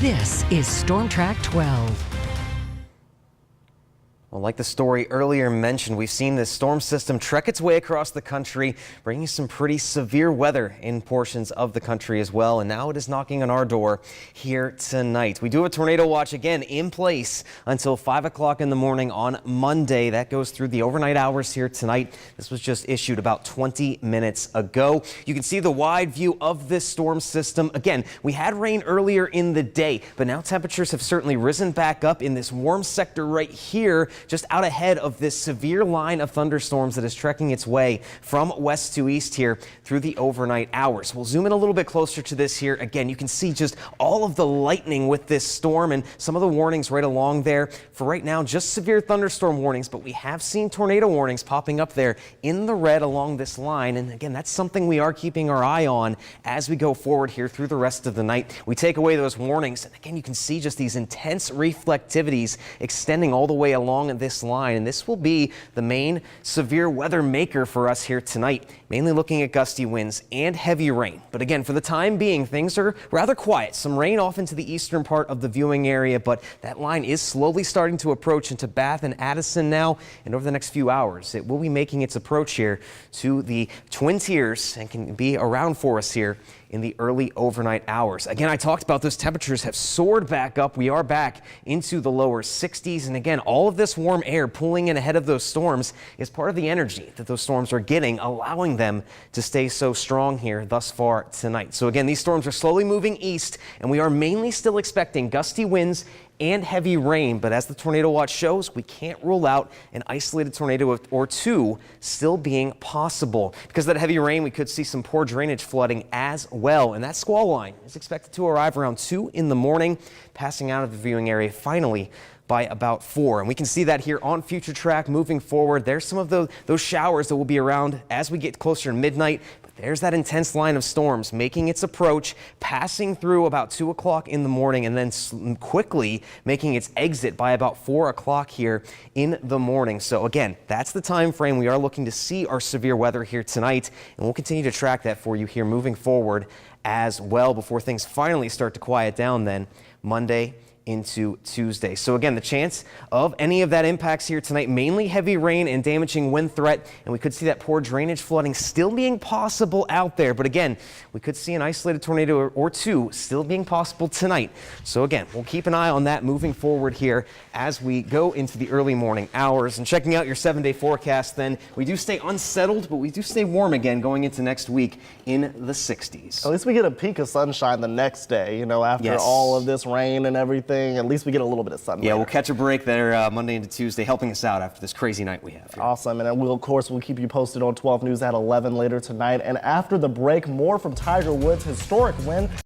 This is Storm Track 12. Well, like the story earlier mentioned, we've seen this storm system trek its way across the country, bringing some pretty severe weather in portions of the country as well. And now it is knocking on our door here tonight. We do have a tornado watch again in place until 5 o'clock in the morning on Monday. That goes through the overnight hours here tonight. This was just issued about 20 minutes ago. You can see the wide view of this storm system. Again, we had rain earlier in the day, but now temperatures have certainly risen back up in this warm sector right here, just out ahead of this severe line of thunderstorms that is trekking its way from west to east here through the overnight hours. We'll zoom in a little bit closer to this here. Again, you can see just all of the lightning with this storm and some of the warnings right along there. For right now, just severe thunderstorm warnings, but we have seen tornado warnings popping up there in the red along this line. And again, that's something we are keeping our eye on as we go forward here through the rest of the night. We take away those warnings, and again, you can see just these intense reflectivities extending all the way along this line, and this will be the main severe weather maker for us here tonight, mainly looking at gusty winds and heavy rain. But again, for the time being, things are rather quiet. Some rain off into the eastern part of the viewing area, but that line is slowly starting to approach into Bath and Addison now, and over the next few hours it will be making its approach here to the Twin Tiers and can be around for us here in the early overnight hours. Again, I talked about those temperatures have soared back up. We are back into the lower 60s. And again, all of this warm air pulling in ahead of those storms is part of the energy that those storms are getting, allowing them to stay so strong here thus far tonight. So again, these storms are slowly moving east, and we are mainly still expecting gusty winds and heavy rain, but as the tornado watch shows, we can't rule out an isolated tornado or two still being possible. Because of that heavy rain, we could see some poor drainage flooding as well, and that squall line is expected to arrive around 2 in the morning, passing out of the viewing area finally by about 4. And we can see that here on Future Track moving forward. There's some of those showers that will be around as we get closer to midnight. But there's that intense line of storms making its approach, passing through about 2 o'clock in the morning, and then quickly making its exit by about 4 o'clock here in the morning. So again, that's the time frame we are looking to see our severe weather here tonight, and we'll continue to track that for you here moving forward as well before things finally start to quiet down then Monday into Tuesday. So again, the chance of any of that impacts here tonight, mainly heavy rain and damaging wind threat, and we could see that poor drainage flooding still being possible out there. But again, we could see an isolated tornado or two still being possible tonight. So again, we'll keep an eye on that moving forward here as we go into the early morning hours. And checking out your 7-day forecast, then we do stay unsettled, but we do stay warm again going into next week in the 60s. At least we get a peak of sunshine the next day, you know, after all of this rain and everything. At least we get a little bit of sun. Yeah, we'll catch a break there Monday into Tuesday, helping us out after this crazy night we have here. Awesome. And we'll keep you posted on 12 News at 11 later tonight. And after the break, more from Tiger Woods' historic win